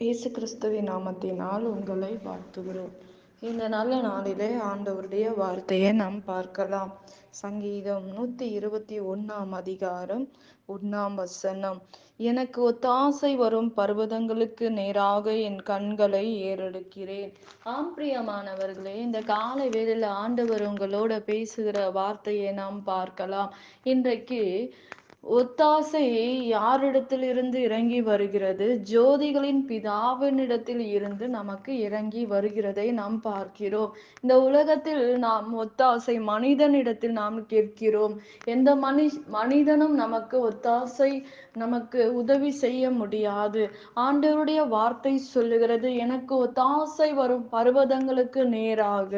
இயேசு கிறிஸ்துவின் நாமத்தினால் உங்களை வாழ்த்துகிறோம். இந்த நல்ல நாளிலே ஆண்டவருடைய வார்த்தையை நாம் பார்க்கலாம். சங்கீதம் 121 1 எனக்கு ஒத்தாசை வரும் பர்வதங்களுக்கு நேராக என் கண்களை ஏறெடுக்கிறேன். ஆம் பிரியமானவர்களே, இந்த காலை வேளையில் ஆண்டவர் உங்களோட பேசுகிற வார்த்தையை நாம் பார்க்கலாம். இன்றைக்கு ஒத்தாசை யாரிடத்திலிருந்து இறங்கி வருகிறது? ஜோதிகளின் பிதாவினிடத்தில் இருந்து நமக்கு இறங்கி வருகிறதை நாம் பார்க்கிறோம். இந்த உலகத்தில் நாம் ஒத்தாசை மனிதனிடத்தில் நாம் கேட்கிறோம். எந்த மனிதனும் நமக்கு ஒத்தாசை நமக்கு உதவி செய்ய முடியாது. ஆண்டவருடைய வார்த்தை சொல்லுகிறது, எனக்கு ஒத்தாசை வரும் பர்வதங்களுக்கு நேராக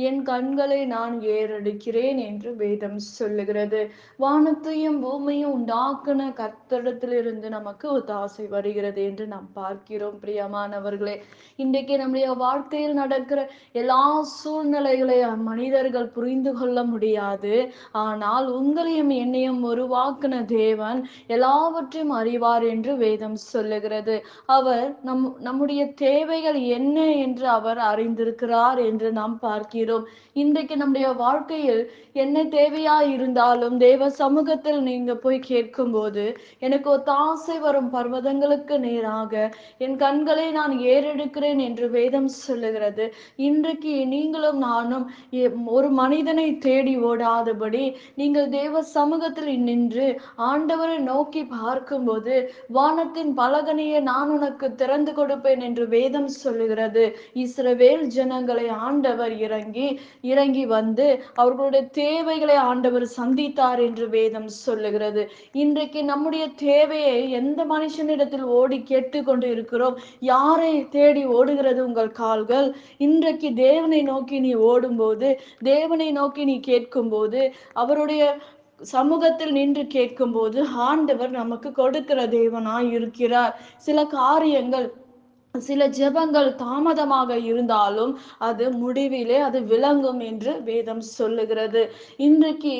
என் கண்களை நான் ஏறெடுக்கிறேன் என்று வேதம் சொல்லுகிறது. வானத்தையும் பூமியும் உண்டாக்குன கர்த்தரிடத்திலிருந்து நமக்கு ஒத்தாசை வருகிறது என்று நாம் பார்க்கிறோம். பிரியமானவர்களே, இன்றைக்கு நம்முடைய வாழ்க்கையில் நடக்கிற எல்லா சூழ்நிலைகளை மனிதர்கள் புரிந்து கொள்ள முடியாது. ஆனால் உங்களையும் என்னையும் உருவாக்குன தேவன் எல்லாவற்றையும் அறிவார் என்று வேதம் சொல்லுகிறது. அவர் நம்முடைய தேவைகள் என்ன என்று அவர் அறிந்திருக்கிறார் என்று நாம் பார்க்கிறோம். இன்றைக்கு நம்முடைய வாழ்க்கையில் என்ன தேவையா இருந்தாலும் தேவ சமூகத்தில் நீங்க போய் கேட்கும்போது, எனக்கு ஒத்தாசை வரும் பர்வதங்களுக்கு நேராக என் கண்களை நான் ஏறெடுக்கிறேன் என்று வேதம் சொல்லுகிறது. இன்றைக்கு நீங்களும் நானும் ஒரு மனிதனை தேடி ஓடாதபடி நீங்கள் தேவ சமூகத்தில் நின்று ஆண்டவரை நோக்கி பார்க்கும்போது, வானத்தின் பலகனியை நான் உனக்கு திறந்து கொடுப்பேன் என்று வேதம் சொல்லுகிறது. இஸ்ரவேல் ஜனங்களை ஆண்டவர் இறங்கி வந்து அவர்களுடைய தேவைகளை ஆண்டவர் சந்தித்தார் என்று வேதம் சொல்லுகிறது. இன்றைக்கு நம்முடைய தேவையை எந்த மனுஷனிடத்தில் ஓடி கேட்டு கொண்டு இருக்கிறோம்? யாரை தேடி ஓடுகிறது உங்கள் கால்கள்? இன்றைக்கு தேவனை நோக்கி நீ ஓடும்போது, தேவனை நோக்கி நீ கேட்கும்போது, அவருடைய சமூகத்தில் நின்று கேட்கும்போது ஆண்டவர் நமக்கு கொடுக்கிற தேவனாய் இருக்கிறார். சில காரியங்கள், சில ஜெபங்கள் தாமதமாக இருந்தாலும் அது முடிவிலே அது விளங்கும் என்று வேதம் சொல்லுகிறது. இன்றைக்கு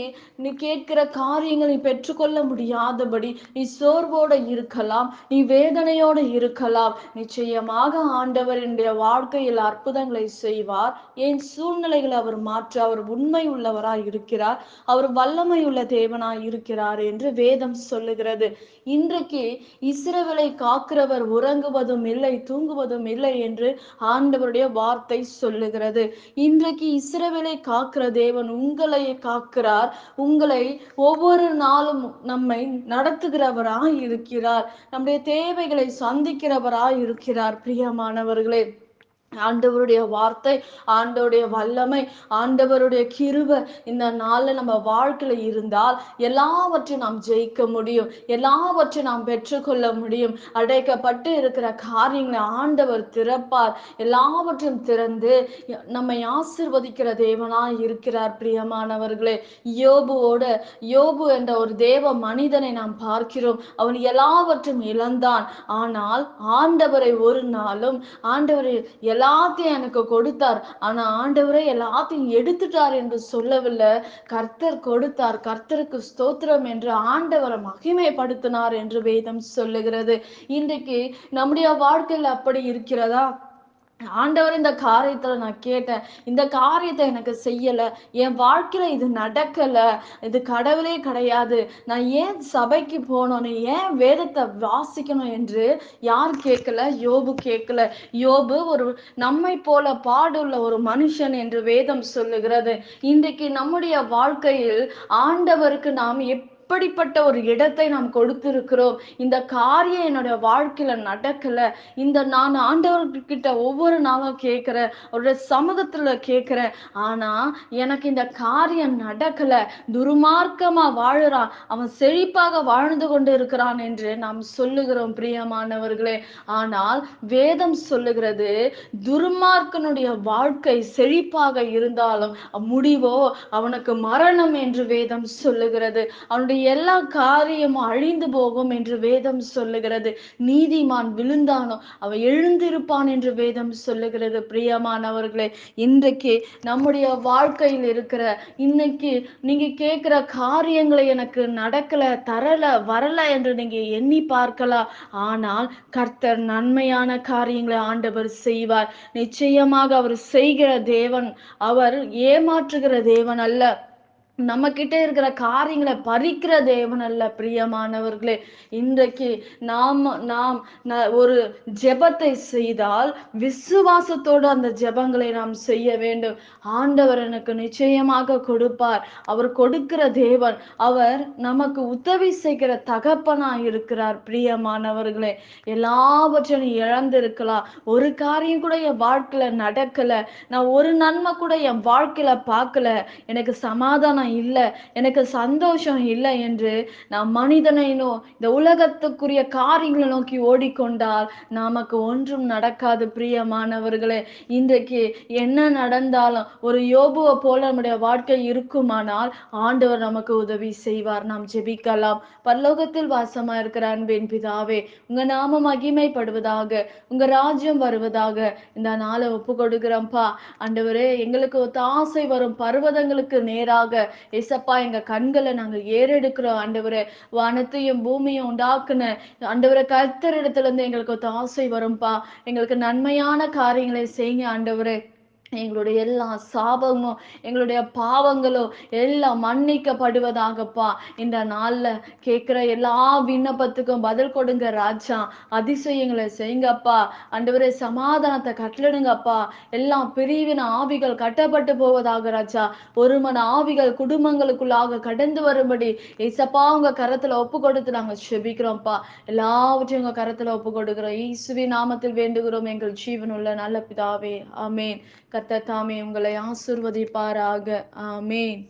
நீ கேட்கிற காரியங்களை பெற்றுக்கொள்ள முடியாதபடி நீ சோர்வோடு இருக்கலாம், நீ வேதனையோடு இருக்கலாம். நிச்சயமாக ஆண்டவர் என்னுடைய வாழ்க்கையில் அற்புதங்களை செய்வார். என் சூழ்நிலைகளை அவர் மாற்ற அவர் உண்மை உள்ளவராய் இருக்கிறார், அவர் வல்லமை உள்ள தேவனாய் இருக்கிறார் என்று வேதம் சொல்லுகிறது. இன்றைக்கு இஸ்ரவேலை காக்கிறவர் உறங்குவதும் இல்லை தூங்குவதும் இல்லை என்று ஆண்டவருடைய வார்த்தை சொல்லுகிறது. இன்றைக்கு இஸ்ரவேலை காக்கிற தேவன் உங்களை காக்கிறார். உங்களை ஒவ்வொரு நாளும் நம்மை நடத்துகிறவராய் இருக்கிறார். நம்முடைய தேவைகளை சந்திக்கிறவராய் இருக்கிறார். பிரியமானவர்களே, ஆண்டவருடைய வார்த்தை, ஆண்டவருடைய வல்லமை, ஆண்டவருடைய கிருபை இந்த நாள்ல நம்ம வாழ்க்கையில இருந்தால் எல்லாவற்றையும் நாம் ஜெயிக்க முடியும், எல்லாவற்றையும் நாம் பெற்றுக்கொள்ள முடியும். அடைக்கப்பட்டு இருக்கிற காரியங்களை ஆண்டவர் திறப்பார். எல்லாவற்றையும் திறந்து நம்மை ஆசீர்வதிக்கிற தேவனாய் இருக்கிறார். பிரியமானவர்களே, யோபு என்ற ஒரு தேவ மனிதனை நாம் பார்க்கிறோம். அவன் எல்லாவற்றையும் இழந்தான். ஆனால் ஆண்டவரை ஒரு நாளும் ஆண்டவரை எல்லாத்தையும் எனக்கு கொடுத்தார், ஆனா ஆண்டவரே எல்லாத்தையும் எடுத்துட்டார் என்று சொல்லவில்லை. கர்த்தர் கொடுத்தார், கர்த்தருக்கு ஸ்தோத்திரம் என்று ஆண்டவரை மகிமைப்படுத்தினார் என்று வேதம் சொல்லுகிறது. இன்றைக்கு நம்முடைய வாழ்க்கையில் அப்படி இருக்கிறதா? ஆண்டவர், இந்த காரியத்துல நான் கேட்டேன், இந்த காரியத்தை எனக்கு செய்யல, என் வாழ்க்கையில இது நடக்கல, இது கடவுளே கிடையாது, நான் ஏன் சபைக்கு போகணும், ஏன் வேதத்தை வாசிக்கணும் என்று யார் கேட்கல? யோபு கேட்கல. யோபு ஒரு நம்மை போல பாடுள்ள ஒரு மனுஷன் என்று வேதம் சொல்லுகிறது. இன்றைக்கு நம்முடைய வாழ்க்கையில் ஆண்டவருக்கு நாம் எப்படிப்பட்ட ஒரு இடத்தை நாம் கொடுத்திருக்கிறோம்? இந்த காரியம் என்னுடைய வாழ்க்கையில நடக்கல, இந்த நான் ஆண்டவர்கிட்ட ஒவ்வொரு நாளும் கேட்கிறேன், அவருடைய சமூகத்துல கேட்கிறேன், ஆனா எனக்கு இந்த காரியம் நடக்கல, துர்மார்க்கமா வாழுறான், அவன் செழிப்பாக வாழ்ந்து கொண்டு இருக்கிறான் என்று நாம் சொல்லுகிறோம். பிரியமானவர்களே, ஆனால் வேதம் சொல்லுகிறது, துர்மார்க்கனுடைய வாழ்க்கை செழிப்பாக இருந்தாலும் முடிவோ அவனுக்கு மரணம் என்று வேதம் சொல்லுகிறது. அவனுடைய எல்லா காரியமும் அழிந்து போகும் என்று வேதம் சொல்லுகிறது. நீதிமான் விழுந்தானோ அவன் எழுந்திருப்பான் என்று வேதம் சொல்லுகிறது. பிரியமானவர்களே, இன்றைக்கு நம்முடைய வாழ்க்கையில் இருக்கிற இன்னைக்கு நீங்க கேட்கிற காரியங்களை எனக்கு நடக்கல, தரல, வரல என்று நீங்க எண்ணி பார்க்கலாம். ஆனால் கர்த்தர் நன்மையான காரியங்களை ஆண்டவர் செய்வார். நிச்சயமாக அவர் செய்கிற தேவன். அவர் ஏமாற்றுகிற தேவன் அல்ல. நம்ம கிட்ட இருக்கிற காரியங்களை பறிக்கிற தேவன் அல்ல. பிரியமானவர்களே, இன்றைக்கு நாம் நாம் ஒரு ஜெபத்தை செய்தால் விசுவாசத்தோடு அந்த ஜெபங்களை நாம் செய்ய வேண்டும். ஆண்டவர் எனக்கு நிச்சயமாக கொடுப்பார். அவர் கொடுக்கிற தேவன். அவர் நமக்கு உதவி செய்கிற தகப்பனா இருக்கிறார். பிரியமானவர்களே, எல்லாவற்றையும் இழந்திருக்கலாம். ஒரு காரியம் கூட என் வாழ்க்கையில நடக்கல, நான் ஒரு நன்மை கூட என் வாழ்க்கையில பார்க்கல, எனக்கு சமாதானம் இல்ல, எனக்கு சந்தோஷம் இல்லை என்று நாம் மனிதனைனோ இந்த உலகத்துக்குரிய காரியங்களை நோக்கி ஓடிக்கொண்டால் நமக்கு ஒன்றும் நடக்காது. பிரியமானவர்களே, இன்றைக்கு என்ன நடந்தாலும் ஒரு யோபுவை போல நம்முடைய வாழ்க்கை இருக்குமானால் ஆண்டவர் நமக்கு உதவி செய்வார். நாம் ஜெபிக்கலாம். பரலோகத்தில் வாசமா இருக்கிற அன்பின் பிதாவே, உங்க நாம மகிமைப்படுவதாக, உங்க ராஜ்யம் வருவதாக இந்த நாளை ஒப்பு கொடுக்கிறோம்ப்பா. ஆண்டவரே, எங்களுக்கு ஒத்தாசை வரும் பர்வதங்களுக்கு நேராக ஏசப்பா எங்க கண்களை நாங்க ஏறெடுக்கிறோம். ஆண்டவரே, வானத்தையும் பூமியும் உண்டாக்குன ஆண்டவரை கர்த்தரிடத்துல இருந்து எங்களுக்கு ஒத்தாசை வரும்பா. எங்களுக்கு நன்மையான காரியங்களை செய்யுங்க ஆண்டவரே. எங்களுடைய எல்லா சாபமும் எங்களுடைய பாவங்களும் எல்லாம் மன்னிக்கப்படுவதாகப்பா. இந்த நாள்ல கேட்கிற எல்லா விண்ணப்பத்துக்கும் பதில் கொடுங்க ராஜா. அதிசயங்களை செய்யுங்கப்பா. ஆண்டவரே, சமாதானத்தை கட்டளிடுங்கப்பா. எல்லாம் பிரிவின ஆவிகள் கட்டப்பட்டு போவதாக ராஜா. ஒருமன ஆவிகள் குடும்பங்களுக்குள்ளாக கடந்து வரும்படி ஏசப்பா உங்க கரத்துல ஒப்பு கொடுத்து நாங்க செபிக்கிறோம்ப்பா. எல்லாவற்றையும் உங்க கரத்துல ஒப்பு கொடுக்கிறோம். இயேசுவின் நாமத்தில் வேண்டுகிறோம் எங்கள் ஜீவனுள்ள நல்ல பிதாவே, ஆமேன். கர்த்தர் தாமே உங்களை ஆசீர்வதிப்பாராக. ஆமேன்.